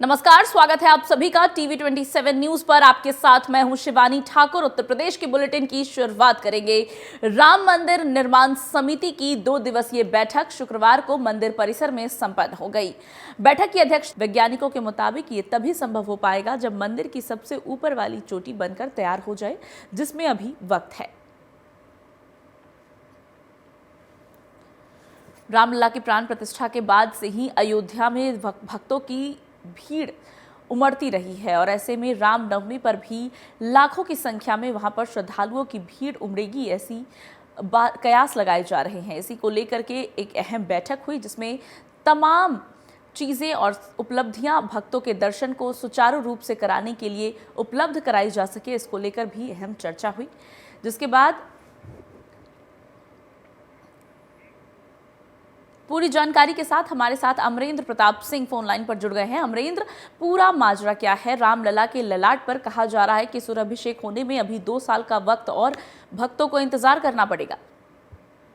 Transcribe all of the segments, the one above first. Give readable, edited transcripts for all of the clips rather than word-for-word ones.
नमस्कार, स्वागत है आप सभी का टीवी 27 न्यूज पर। आपके साथ मैं हूं शिवानी ठाकुर। उत्तर प्रदेश के बुलेटिन की शुरुआत करेंगे। राम मंदिर निर्माण समिति की 2 दिवसीय बैठक शुक्रवार को मंदिर परिसर में संपन्न हो गई। बैठक की अध्यक्ष वैज्ञानिकों के मुताबिक ये तभी संभव हो पाएगा जब मंदिर की सबसे ऊपर वाली चोटी बनकर तैयार हो जाए, जिसमें अभी वक्त है। रामलला की प्राण प्रतिष्ठा के बाद से ही अयोध्या में भक्तों की भीड़ उमड़ती रही है और ऐसे में रामनवमी पर भी लाखों की संख्या में वहां पर श्रद्धालुओं की भीड़ उमड़ेगी, ऐसी कयास लगाए जा रहे हैं। इसी को लेकर के एक अहम बैठक हुई जिसमें तमाम चीज़ें और उपलब्धियां भक्तों के दर्शन को सुचारू रूप से कराने के लिए उपलब्ध कराई जा सके, इसको लेकर भी अहम चर्चा हुई। जिसके बाद पूरी जानकारी के साथ हमारे साथ अमरेंद्र प्रताप सिंह फोन लाइन पर जुड़ गए हैं। अमरेंद्र, पूरा माजरा क्या है? रामलला के ललाट पर कहा जा रहा है कि सूर्याभिषेक होने में अभी 2 साल का वक्त और भक्तों को इंतजार करना पड़ेगा।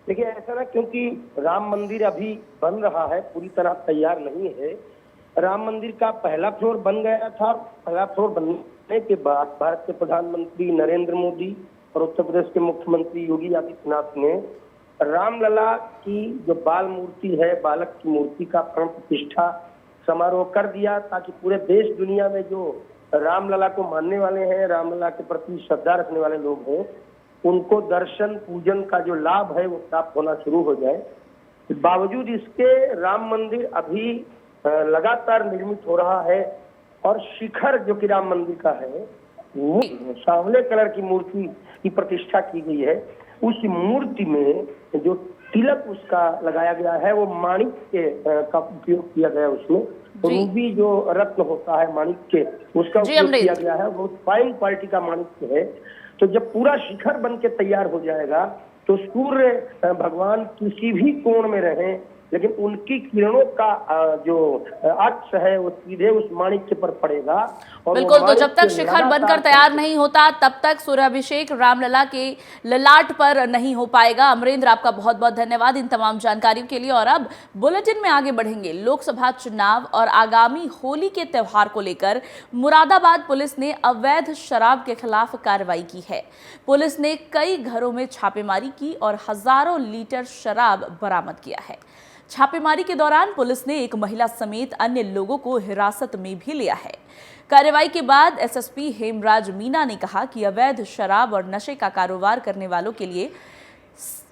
देखिए, ऐसा ना, क्योंकि राम मंदिर अभी बन रहा है, पूरी तरह तैयार नहीं है। राम मंदिर का पहला फ्लोर बन गया था। पहला फ्लोर बनने के बाद भारत के प्रधानमंत्री नरेंद्र मोदी और उत्तर प्रदेश के मुख्यमंत्री योगी आदित्यनाथ ने रामलला की जो बाल मूर्ति है, बालक की मूर्ति का प्राण प्रतिष्ठा समारोह कर दिया, ताकि पूरे देश दुनिया में जो रामलला को मानने वाले हैं, रामलला के प्रति श्रद्धा रखने वाले लोग हैं, उनको दर्शन पूजन का जो लाभ है वो प्राप्त होना शुरू हो जाए। बावजूद इसके राम मंदिर अभी लगातार निर्मित हो रहा है और शिखर जो कि राम मंदिर का है वो सांवले कलर की मूर्ति की प्रतिष्ठा की गई है। उस मूर्ति में जो तिलक उसका लगाया गया है वो माणिक्य का उपयोग किया गया है। उसमें रूबी जो रत्न होता है माणिक्य, उसका उपयोग किया गया है। वो फाइन क्वालिटी का माणिक्य है। तो जब पूरा शिखर बन के तैयार हो जाएगा तो सूर्य भगवान किसी भी कोण में रहे, लेकिन उनकी किरणों का जो अक्ष है वो सीधे उस माणिक्य पर पड़ेगा। और बिल्कुल, तो जब तक शिखर बनकर तैयार नहीं होता तब तक सूर्याभिषेक रामलला के ललाट पर नहीं हो पाएगा। अमरेंद्र, आपका बहुत बहुत धन्यवाद इन तमाम जानकारियों के लिए। और अब बुलेटिन में आगे बढ़ेंगे। लोकसभा चुनाव और आगामी होली के त्योहार को लेकर मुरादाबाद पुलिस ने अवैध शराब के खिलाफ कार्रवाई की है। पुलिस ने कई घरों में छापेमारी की और हजारों लीटर शराब बरामद किया है। छापेमारी के दौरान पुलिस ने एक महिला समेत अन्य लोगों को हिरासत में भी लिया है। कार्रवाई के बाद एसएसपी हेमराज मीना ने कहा कि अवैध शराब और नशे का कारोबार करने वालों के लिए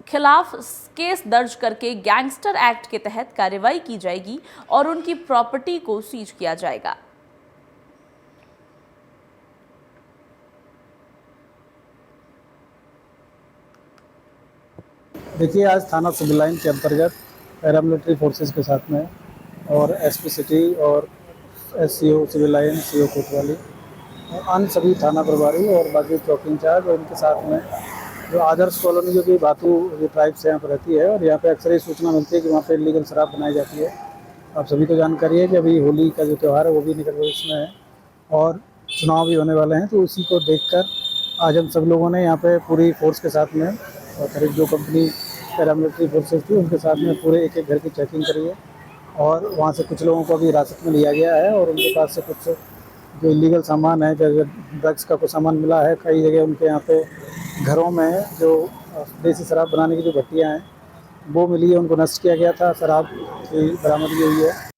खिलाफ केस दर्ज करके गैंगस्टर एक्ट के तहत कार्रवाई की जाएगी और उनकी प्रॉपर्टी को सीज किया जाएगा। देखिए, आज थाना सिविल लाइन के अंतर्गत पैरामिलिट्री फोर्सेस के साथ में और एसपी सिटी और एससीओ सिविल लाइन, सीओ कोतवाली और अन्य सभी थाना प्रभारी और बाकी चौकी इंचार्ज और उनके साथ में जो आदर्श कॉलोनी जो कि बातू जो ट्राइब्स यहाँ पर रहती है और यहाँ पे अक्सर ये सूचना मिलती है कि वहाँ पे इलीगल शराब बनाई जाती है। आप सभी को जानकारी है कि अभी होली का जो त्यौहार है वो भी निकट भविष्य में है और चुनाव भी होने वाले हैं। तो उसी को देखकर आज हम सब लोगों ने यहाँ पे पूरी फोर्स के साथ में और करीब जो कंपनी पैरामिलिट्री फोर्सेस थी उनके साथ में पूरे एक एक घर की चेकिंग करी है और वहाँ से कुछ लोगों को अभी हिरासत में लिया गया है और उनके पास से कुछ जो इलीगल सामान है, जैसे ड्रग्स का कुछ सामान मिला है। कई जगह उनके यहाँ पे घरों में जो देसी शराब बनाने की जो भट्टियाँ हैं वो मिली है, उनको नष्ट किया गया था। शराब की बरामदगी हुई है।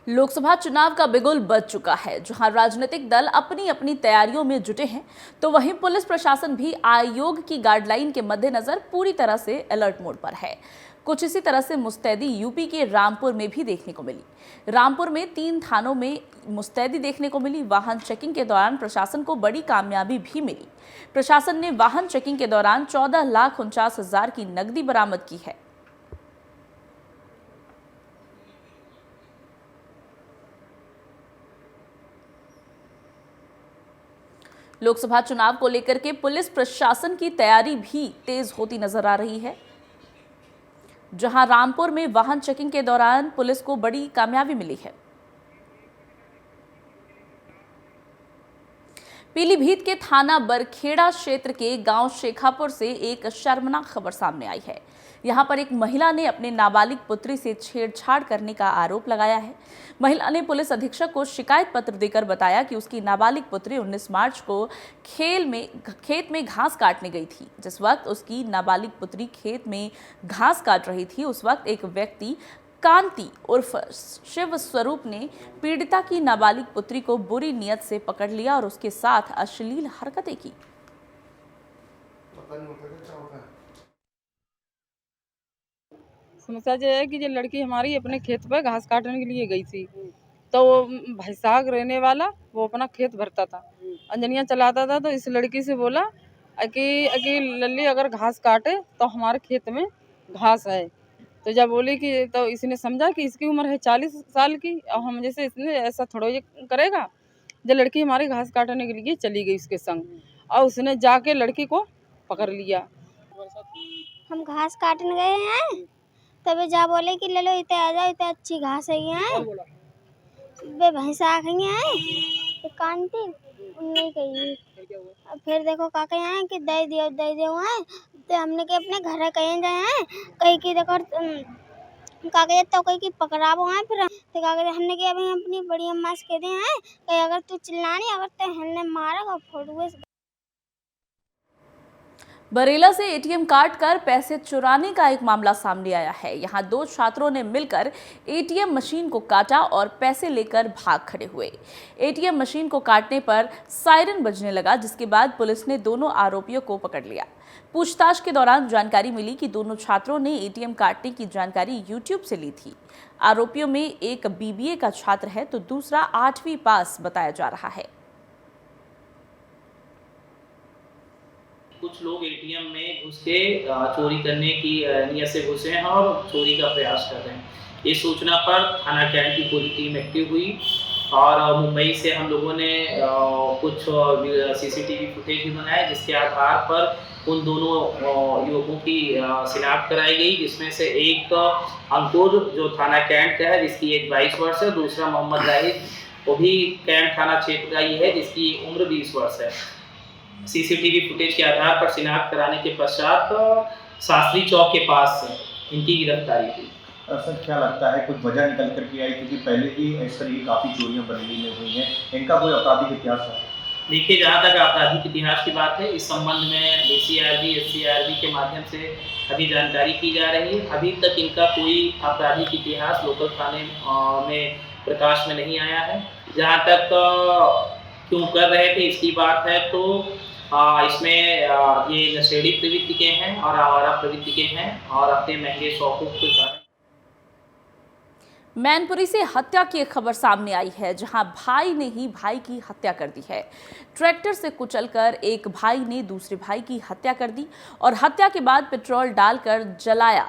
लोकसभा चुनाव का बिगुल बज चुका है। जहां राजनीतिक दल अपनी अपनी तैयारियों में जुटे हैं, तो वहीं पुलिस प्रशासन भी आयोग की गाइडलाइन के मद्देनजर पूरी तरह से अलर्ट मोड पर है। कुछ इसी तरह से मुस्तैदी यूपी के रामपुर में भी देखने को मिली। रामपुर में 3 थानों में मुस्तैदी देखने को मिली। वाहन चेकिंग के दौरान प्रशासन को बड़ी कामयाबी भी मिली। प्रशासन ने वाहन चेकिंग के दौरान 14,49,000 की नकदी बरामद की है। लोकसभा चुनाव को लेकर के पुलिस प्रशासन की तैयारी भी तेज होती नजर आ रही है। जहां रामपुर में वाहन चेकिंग के दौरान पुलिस को बड़ी कामयाबी मिली है। पीलीभीत के थाना बरखेड़ा क्षेत्र के गांव शेखापुर से एक शर्मनाक खबर सामने आई है। यहां पर एक महिला ने अपने नाबालिग पुत्री से छेड़छाड़ करने का आरोप लगाया है। महिला ने पुलिस अधीक्षक को शिकायत पत्र देकर बताया कि उसकी नाबालिग पुत्री 19 मार्च को खेत में घास काटने गई थी। जिस वक्त उसकी नाबालिग पुत्री खेत में घास काट रही थी, उस वक्त एक व्यक्ति कांति उर्फ शिव स्वरूप ने पीड़िता की नाबालिग पुत्री को बुरी नीयत से पकड़ लिया और उसके साथ अश्लील हरकतें की। समस्या ये है कि ये लड़की हमारी अपने खेत पर घास काटने के लिए गई थी। तो वो भैंसाग रहने वाला वो अपना खेत भरता था, अंजनिया चलाता था। तो इस लड़की से बोला कि लल्ली अगर घास काटे तो हमारे खेत में घास है। तो जब बोली कि तो इसने समझा कि इसकी उम्र है 40 साल की और हम जैसे इसने ऐसा थोड़ा ये करेगा। जो लड़की हमारी घास काटने के लिए चली गई उसके संग और उसने जाके लड़की को पकड़ लिया। हम घास काटने गए हैं, तभी जा बोले कि ले लो इतने आ जाओ, इतने अच्छी घास है यहाँ वे भैंसा आ गई हैं कांति नहीं कही। फिर देखो का कहे हैं कि दे दियो हैं। तो हमने के अपने घर कहीं गए हैं, कहीं की देखो कागज तो कहीं की पकड़ाबो हैं। फिर तो कागज हमने के अभी अपनी बड़ी अम्मा से कह दिए हैं कि अगर तू चिल्लानी अगर तो हमने मारा फोटो। बरेला से एटीएम काट कर पैसे चुराने का एक मामला सामने आया है। यहां दो छात्रों ने मिलकर एटीएम मशीन को काटा और पैसे लेकर भाग खड़े हुए। एटीएम मशीन को काटने पर सायरन बजने लगा, जिसके बाद पुलिस ने दोनों आरोपियों को पकड़ लिया। पूछताछ के दौरान जानकारी मिली कि दोनों छात्रों ने एटीएम काटने की जानकारी यूट्यूब से ली थी। आरोपियों में एक बीबीए का छात्र है तो दूसरा 8वीं पास बताया जा रहा है। कुछ लोग एटीएम में घुस के चोरी करने की नीयत से घुसे हैं और चोरी का प्रयास कर रहे हैं। इस सूचना पर थाना कैंट की पूरी टीम एक्टिव हुई और मुंबई से हम लोगों ने कुछ सीसीटीवी फुटेज भी बनाए, जिसके आधार पर उन दोनों युवकों की शिनाख्त कराई गई, जिसमें से एक अंकुर जो थाना कैंट का है जिसकी एज 22 वर्ष है, दूसरा मोहम्मद जाहिद वो भी कैंट थाना क्षेत्र का ही है जिसकी उम्र 20 वर्ष है। सीसीटीवी फुटेज के आधार पर शिनाख्त कराने के पश्चात शास्त्री चौक के पास इनकी गिरफ्तारी हुई। सर क्या लगता है कुछ वजह निकल कर के आई, क्योंकि पहले ही इस तरह की काफ़ी चोरियां बरेली में हुई हैं, इनका कोई आपराधिक इतिहास है? देखिए, जहाँ तक आपराधिक इतिहास की बात है, इस संबंध में DCRB SCRB के माध्यम से अभी जानकारी की जा रही है। अभी तक इनका कोई आपराधिक इतिहास लोकल थाने में प्रकाश में नहीं आया है। जहाँ तक क्यों कर रहे थे इसकी बात है तो इसमें ये नशेड़ी प्रवृत्ति के हैं और आवारा प्रवृत्ति के हैं और अपने महंगे शौकों के कारण। मैनपुरी से हत्या की एक खबर सामने आई है, जहां भाई ने ही भाई की हत्या कर दी है। ट्रैक्टर से कुचलकर एक भाई ने दूसरे भाई की हत्या कर दी और हत्या के बाद पेट्रोल डालकर जलाया।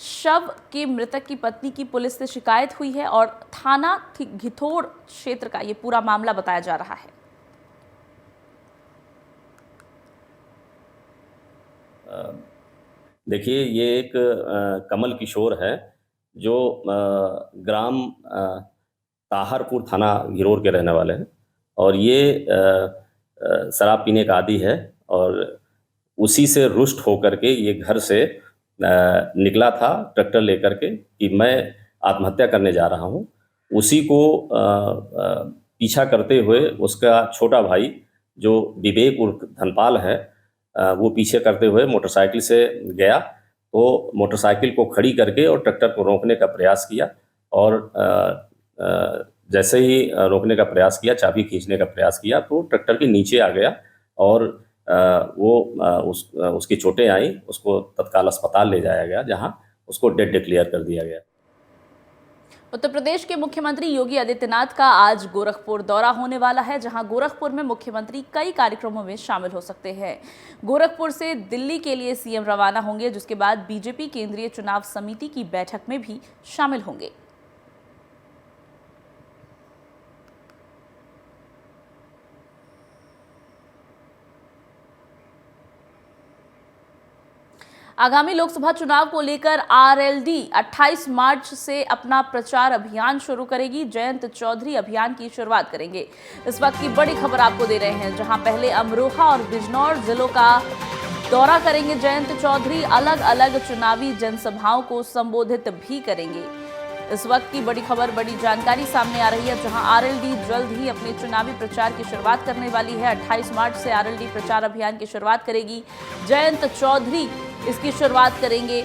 शव के मृतक की पत्नी की पुलिस से शिकायत हुई है और थाना घिथोड़ क्षेत्र का ये पूरा मामला बताया जा रहा है। देखिए, ये एक कमल किशोर है जो ग्राम ताहरपुर थाना घिरोर के रहने वाले हैं और ये शराब पीने का आदी है और उसी से रुष्ट होकर के ये घर से निकला था ट्रैक्टर लेकर के कि मैं आत्महत्या करने जा रहा हूँ। उसी को पीछा करते हुए उसका छोटा भाई जो विवेक उर्फ धनपाल है वो पीछे करते हुए मोटरसाइकिल से गया, तो मोटरसाइकिल को खड़ी करके और ट्रैक्टर को रोकने का प्रयास किया और जैसे ही रोकने का प्रयास किया, चाबी खींचने का प्रयास किया तो ट्रैक्टर के नीचे आ गया और उसकी चोटें आई। उसको तत्काल अस्पताल ले जाया गया जहां उसको डेड डिक्लेयर कर दिया गया। उत्तर प्रदेश के मुख्यमंत्री योगी आदित्यनाथ का आज गोरखपुर दौरा होने वाला है, जहां गोरखपुर में मुख्यमंत्री कई कार्यक्रमों में शामिल हो सकते हैं। गोरखपुर से दिल्ली के लिए सीएम रवाना होंगे, जिसके बाद बीजेपी केंद्रीय चुनाव समिति की बैठक में भी शामिल होंगे। आगामी लोकसभा चुनाव को लेकर आरएलडी 28 मार्च से अपना प्रचार अभियान शुरू करेगी। जयंत चौधरी अभियान की शुरुआत करेंगे। इस वक्त की बड़ी खबर आपको दे रहे हैं, जहां पहले अमरोहा और बिजनौर जिलों का दौरा करेंगे जयंत चौधरी। अलग अलग चुनावी जनसभाओं को संबोधित भी करेंगे। इस वक्त की बड़ी खबर, बड़ी जानकारी सामने आ रही है, जहां आरएलडी जल्द ही अपने चुनावी प्रचार की शुरुआत करने वाली है। 28 मार्च से आरएलडी प्रचार अभियान की शुरुआत करेगी। जयंत चौधरी इसकी शुरुआत करेंगे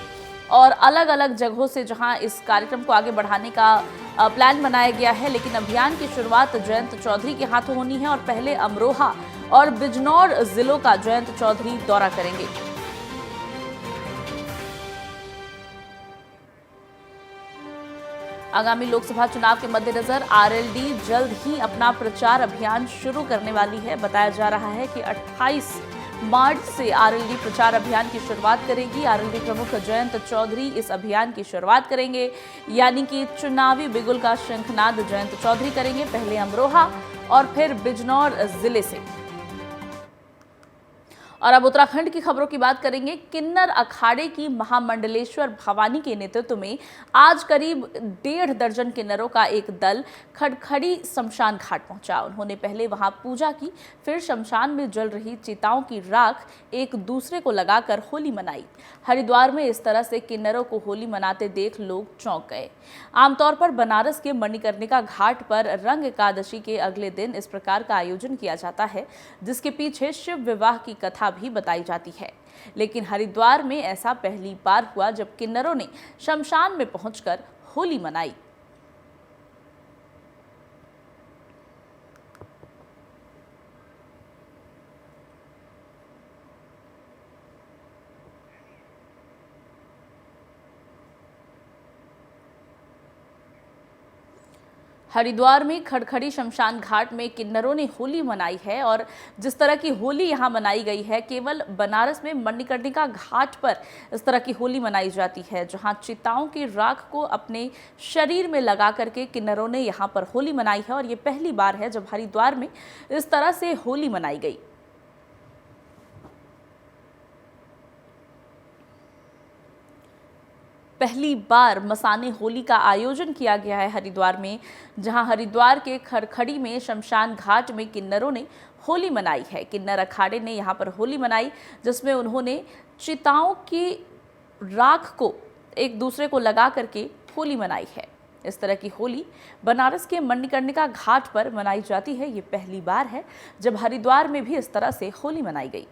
और अलग अलग जगहों से जहां इस कार्यक्रम को आगे बढ़ाने का प्लान बनाया गया है, लेकिन अभियान की शुरुआत जयंत चौधरी के हाथों होनी है और पहले अमरोहा और बिजनौर जिलों का जयंत चौधरी दौरा करेंगे। आगामी लोकसभा चुनाव के मद्देनजर आरएलडी जल्द ही अपना प्रचार अभियान शुरू करने वाली है। बताया जा रहा है कि 28 मार्च से आरएलडी प्रचार अभियान की शुरुआत करेगी। आरएलडी प्रमुख जयंत चौधरी इस अभियान की शुरुआत करेंगे, यानी कि चुनावी बिगुल का शंखनाद जयंत चौधरी करेंगे, पहले अमरोहा और फिर बिजनौर जिले से। और अब उत्तराखंड की खबरों की बात करेंगे। किन्नर अखाड़े की महामंडलेश्वर भवानी के नेतृत्व में आज करीब 1.5 दर्जन किन्नरों का एक दल खड़खड़ी शमशान घाट पहुंचा। उन्होंने पहले वहां पूजा की, फिर शमशान में जल रही चिताओं की राख एक दूसरे को लगाकर होली मनाई। हरिद्वार में इस तरह से किन्नरों को होली मनाते देख लोग चौंक गए। आमतौर पर बनारस के मणिकर्णिका घाट पर रंग एकादशी के अगले दिन इस प्रकार का आयोजन किया जाता है, जिसके पीछे शिव विवाह की कथा भी बताई जाती है। लेकिन हरिद्वार में ऐसा पहली बार हुआ जब किन्नरों ने शमशान में पहुंचकर होली मनाई। हरिद्वार में खड़खड़ी शमशान घाट में किन्नरों ने होली मनाई है और जिस तरह की होली यहाँ मनाई गई है, केवल बनारस में मणिकर्णिका घाट पर इस तरह की होली मनाई जाती है, जहाँ चिताओं की राख को अपने शरीर में लगा करके किन्नरों ने यहाँ पर होली मनाई है। और ये पहली बार है जब हरिद्वार में इस तरह से होली मनाई गई। पहली बार मसाने होली का आयोजन किया गया है हरिद्वार में, जहां हरिद्वार के खड़खड़ी में शमशान घाट में किन्नरों ने होली मनाई है। किन्नर अखाड़े ने यहां पर होली मनाई, जिसमें उन्होंने चिताओं की राख को एक दूसरे को लगा करके होली मनाई है। इस तरह की होली बनारस के मणिकर्णिका घाट पर मनाई जाती है। ये पहली बार है जब हरिद्वार में भी इस तरह से होली मनाई गई।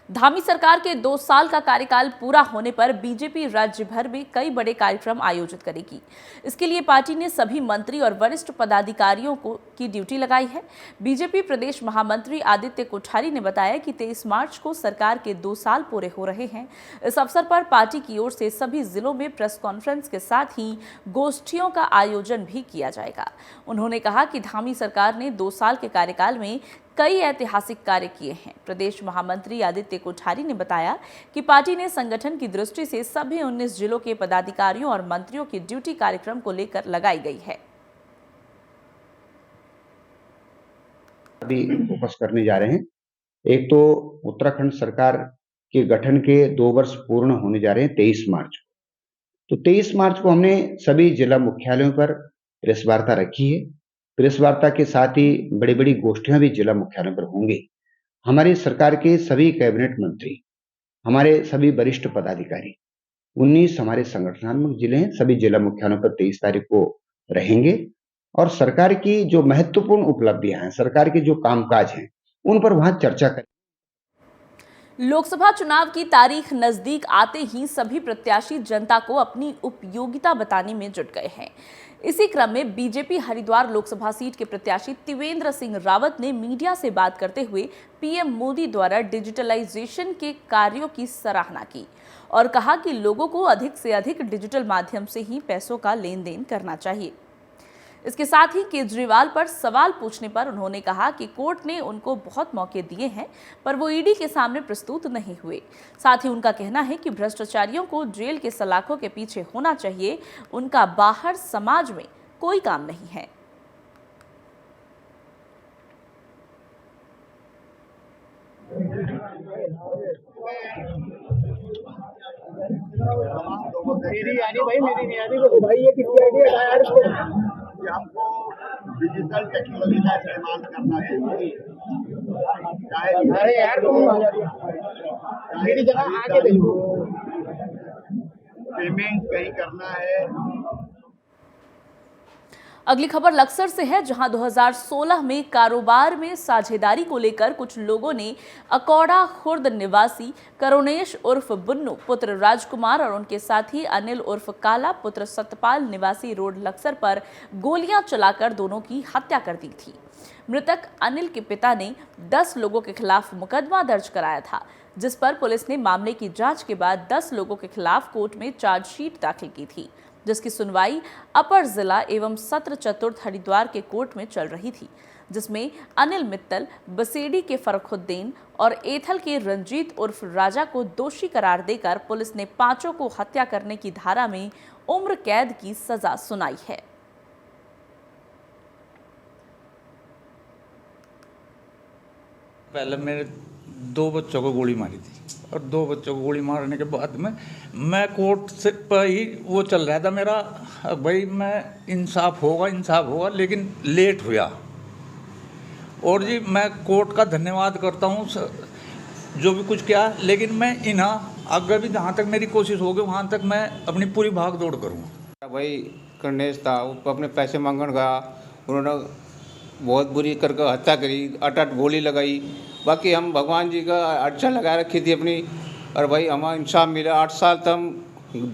धामी सरकार के 2 साल का कार्यकाल पूरा होने पर बीजेपी राज्य भर में कई बड़े कार्यक्रम आयोजित करेगी। इसके लिए पार्टी ने सभी मंत्री और वरिष्ठ पदाधिकारियों की ड्यूटी लगाई है। बीजेपी प्रदेश महामंत्री आदित्य कोठारी ने बताया कि 23 मार्च को सरकार के 2 साल पूरे हो रहे हैं। इस अवसर पर पार्टी की ओर से सभी जिलों में प्रेस कॉन्फ्रेंस के साथ ही गोष्ठियों का आयोजन भी किया जाएगा। उन्होंने कहा कि धामी सरकार ने 2 साल के कार्यकाल में कई ऐतिहासिक कार्य किए हैं। प्रदेश महामंत्री आदित्य कोठारी ने बताया कि पार्टी ने संगठन की दृष्टि से सभी 19 जिलों के पदाधिकारियों और मंत्रियों की ड्यूटी कार्यक्रम को लेकर लगाई गई है। अभी फोकस करने जा रहे हैं। एक तो उत्तराखंड सरकार के गठन के 2 वर्ष पूर्ण होने जा रहे हैं 23 मार्च को। तो 23 मार्च को हमने सभी जिला मुख्यालयों पर प्रेस वार्ता रखी है। प्रेस वार्ता के साथ ही बड़ी बड़ी गोष्ठियां भी जिला मुख्यालयों पर होंगी। हमारी सरकार के सभी कैबिनेट मंत्री, हमारे सभी वरिष्ठ पदाधिकारी, 19 हमारे संगठनात्मक जिले हैं, सभी जिला मुख्यालयों पर 23 तारीख को रहेंगे और सरकार की जो महत्वपूर्ण उपलब्धियां हैं, सरकार के जो कामकाज हैं, उन पर वहां चर्चा करें। लोकसभा चुनाव की तारीख नजदीक आते ही सभी प्रत्याशी जनता को अपनी उपयोगिता बताने में जुट गए हैं। इसी क्रम में बीजेपी हरिद्वार लोकसभा सीट के प्रत्याशी त्रिवेंद्र सिंह रावत ने मीडिया से बात करते हुए पीएम मोदी द्वारा डिजिटलाइजेशन के कार्यों की सराहना की और कहा कि लोगों को अधिक से अधिक डिजिटल माध्यम से ही पैसों का लेन देन करना चाहिए। इसके साथ ही केजरीवाल पर सवाल पूछने पर उन्होंने कहा कि कोर्ट ने उनको बहुत मौके दिए हैं, पर वो ईडी के सामने प्रस्तुत नहीं हुए। साथ ही उनका कहना है कि भ्रष्टाचारियों को जेल के सलाखों के पीछे होना चाहिए, उनका बाहर समाज में कोई काम नहीं है। मेरी यानी भाई मेरी नहीं यानी तो भाई ये कितनी आइडिया है यार कि हमको डिजिटल टेक्नोलॉजी का इस्तेमाल करना चाहिए। अरे यार तुम मेरी जगह आके देखो, पेमेंट कहीं करना है। अगली खबर लक्सर से है, जहां 2016 में कारोबार में साझेदारी को लेकर कुछ लोगों ने अकौड़ा खुर्द निवासी करुणेश उर्फ बुन्नू पुत्र राजकुमार और उनके साथी अनिल उर्फ काला पुत्र सतपाल निवासी रोड लक्सर पर गोलियां चलाकर दोनों की हत्या कर दी थी। मृतक अनिल के पिता ने 10 लोगों के खिलाफ मुकदमा दर्ज कराया था, जिस पर पुलिस ने मामले की जांच के बाद 10 लोगों के खिलाफ कोर्ट में चार्जशीट दाखिल की थी, जिसकी सुनवाई अपर जिला एवं सत्र चतुर्थ हरिद्वार के कोर्ट में चल रही थी, जिसमें अनिल मित्तल, बसेड़ी के फरखुद्दीन और एथल के रंजीत उर्फ राजा को दोषी करार देकर पुलिस ने पांचों को हत्या करने की धारा में उम्र कैद की सजा सुनाई है। पहले मेरे 2 बच्चों को गोली मारी थी और 2 बच्चों को गोली मारने के बाद में मैं कोर्ट से पर ही वो चल रहा था मेरा, भाई मैं इंसाफ होगा, लेकिन लेट हुआ। और जी मैं कोर्ट का धन्यवाद करता हूँ जो भी कुछ किया, लेकिन मैं अगर भी जहाँ तक मेरी कोशिश होगी वहाँ तक मैं अपनी पूरी भाग दौड़ करूँगा। भाई कर्नेश था, वो अपने पैसे मांगने गया, उन्होंने बहुत बुरी करके हत्या करी, 8 गोली लगाई। बाकी हम भगवान जी का अर्चना लगा रखी थी अपनी, और भाई हमारा इंसाफ मिला। 8 साल तक हम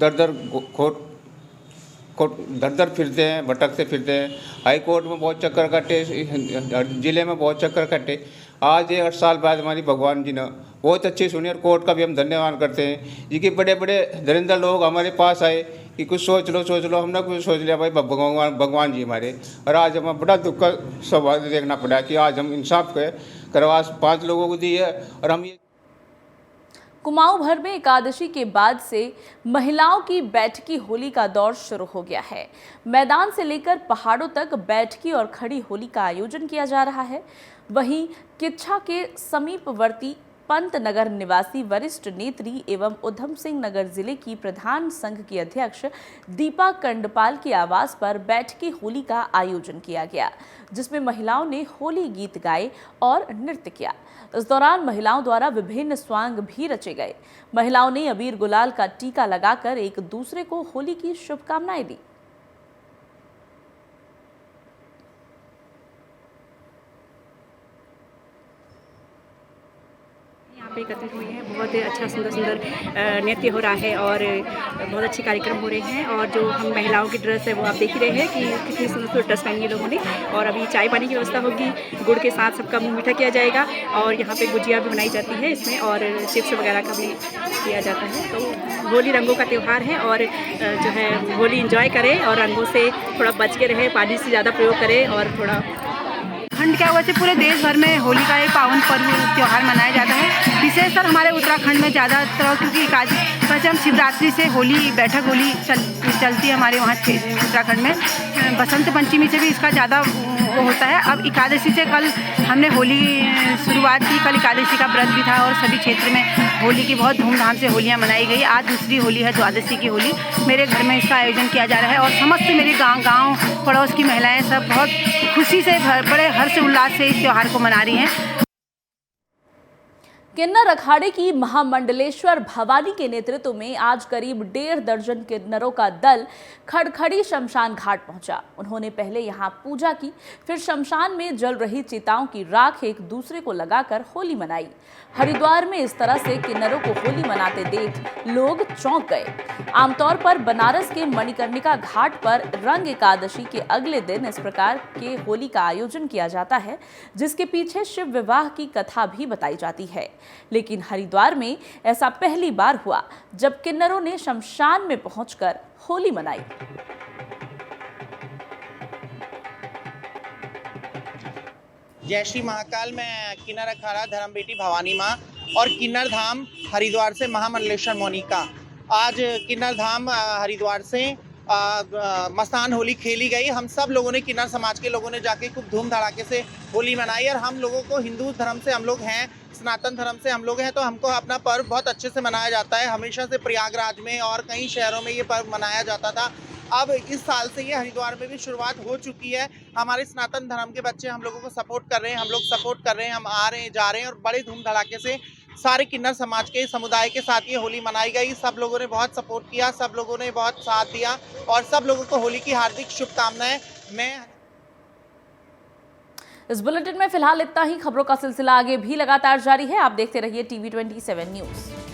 दर फिरते हैं, भटकते फिरते हैं। हाई कोर्ट में बहुत चक्कर कटे, ज़िले में बहुत चक्कर कटे। आज ये 8 साल बाद हमारी भगवान जी ने बहुत अच्छी सुनी, और कोर्ट का भी हम धन्यवाद करते हैं जी कि बड़े बड़े धुरंधर लोग हमारे पास आए कि कुछ सोच लो। हमने कुछ सोच लिया भाई भगवान जी हमारे, और आज हमें बड़ा दुख का सौभाग्य देखना पड़ा कि आज हम इंसाफ करवा 5 लोगों को दी है। और हम ये कुमाऊं भर में एकादशी के बाद से महिलाओं की बैठकी होली का दौर शुरू हो गया है। मैदान से लेकर पहाड़ों तक बैठकी और खड़ी होली का आयोजन किया जा रहा है। वहीं किच्छा के समीपवर्ती पंत नगर निवासी वरिष्ठ नेत्री एवं उधम सिंह नगर जिले की प्रधान संघ की अध्यक्ष दीपा कंडपाल के आवास पर बैठकी होली का आयोजन किया गया, जिसमें महिलाओं ने होली गीत गाए और नृत्य किया। इस दौरान महिलाओं द्वारा विभिन्न स्वांग भी रचे गए। महिलाओं ने अबीर गुलाल का टीका लगाकर एक दूसरे को होली की शुभकामनाएं दी। पे एकत्रित हुए हैं। बहुत अच्छा सुंदर नृत्य हो रहा है और बहुत अच्छे कार्यक्रम हो रहे हैं। और जो हम महिलाओं की ड्रेस है वो आप देख ही रहे हैं कि कितनी सुंदर ड्रेस पहनी है लोगों ने। और अभी चाय पानी की व्यवस्था होगी, गुड़ के साथ सबका मुँह मीठा किया जाएगा और यहाँ पे गुजिया भी बनाई जाती है इसमें, और चिप्स वगैरह का भी किया जाता है। तो होली रंगों का त्यौहार है और जो है होली इंजॉय करें और रंगों से थोड़ा बच के रहे, पानी से ज़्यादा प्रयोग करें। और थोड़ा उत्तराखंड क्या वैसे पूरे देश भर में होली का एक पावन पर्व त्यौहार मनाया जाता है। विशेषकर हमारे उत्तराखंड में ज़्यादातर, क्योंकि वैसे हम शिवरात्रि से होली बैठक होली चलती है हमारे वहाँ उत्तराखंड में। बसंत पंचमी से भी इसका ज़्यादा वो होता है। अब एकादशी से कल हमने होली शुरुआत की, कल एकादशी का व्रत भी था और सभी क्षेत्र में होली की बहुत धूमधाम से होलियाँ मनाई गई। आज दूसरी होली है, द्वादशी की होली। मेरे घर में इसका आयोजन किया जा रहा है और समस्त मेरे गांव पड़ोस की महिलाएं सब बहुत खुशी से, बड़े हर्ष उल्लास से इस त्यौहार को मना रही हैं। किन्नर अखाड़े की महामंडलेश्वर भवानी के नेतृत्व में आज करीब 1.5 दर्जन किन्नरों का दल खड़खड़ी शमशान घाट पहुंचा। उन्होंने पहले यहां पूजा की, फिर शमशान में जल रही चिताओं की राख एक दूसरे को लगाकर होली मनाई। हरिद्वार में इस तरह से किन्नरों को होली मनाते देख लोग चौंक गए। आमतौर पर बनारस के मणिकर्णिका घाट पर रंग एकादशी के अगले दिन इस प्रकार के होली का आयोजन किया जाता है, जिसके पीछे शिव विवाह की कथा भी बताई जाती है। लेकिन हरिद्वार में ऐसा पहली बार हुआ जब किन्नरों ने शमशान में पहुंचकर होली मनाई। जय श्री महाकाल। मैं किन्नर अखाड़ा धर्म बेटी भवानी माँ और किन्नर धाम हरिद्वार से महामंडलेश्वर मोनिका। आज किन्नर धाम हरिद्वार से मस्तान होली खेली गई। हम सब लोगों ने, किन्नर समाज के लोगों ने जाके खूब धूम धड़ाके से होली मनाई। और हम लोगों को हिंदू धर्म से हम लोग हैं, सनातन धर्म से हम लोग हैं, तो हमको अपना पर्व बहुत अच्छे से मनाया जाता है। हमेशा से प्रयागराज में और कई शहरों में ये पर्व मनाया जाता था। अब इस साल से ये हरिद्वार में भी शुरुआत हो चुकी है। हमारे सनातन धर्म के बच्चे हम लोगों को सपोर्ट कर रहे हैं, हम लोग सपोर्ट कर रहे हैं, हम आ रहे हैं, जा रहे हैं और बड़े धूम धड़ाके से सारे किन्नर समाज के समुदाय के साथ ये होली मनाई गई। सब लोगों ने बहुत सपोर्ट किया, सब लोगों ने बहुत साथ दिया और सब लोगों को होली की हार्दिक शुभकामनाएं। मैं इस बुलेटिन में फिलहाल इतना ही। खबरों का सिलसिला आगे भी लगातार जारी है। आप देखते रहिए TV 27 न्यूज़।